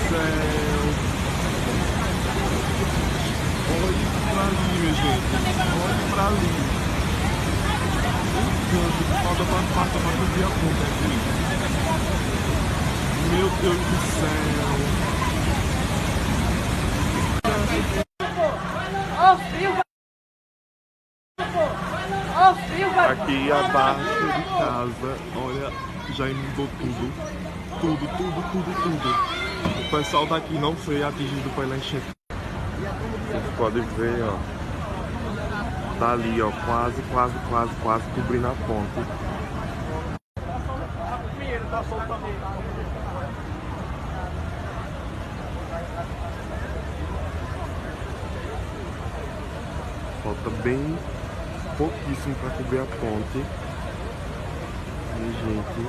céu! Olhe pra ali, minha gente. Olhe pra ali. Falta pra subir a ponta aqui. Meu Deus do céu! Aqui abaixo de casa, olha, já inundou tudo. Tudo. O pessoal daqui não foi atingido pela enchente. Vocês podem ver, ó. Tá ali, ó, quase cobrindo a ponte. Falta bem pouquíssimo para cobrir a ponte. E, gente,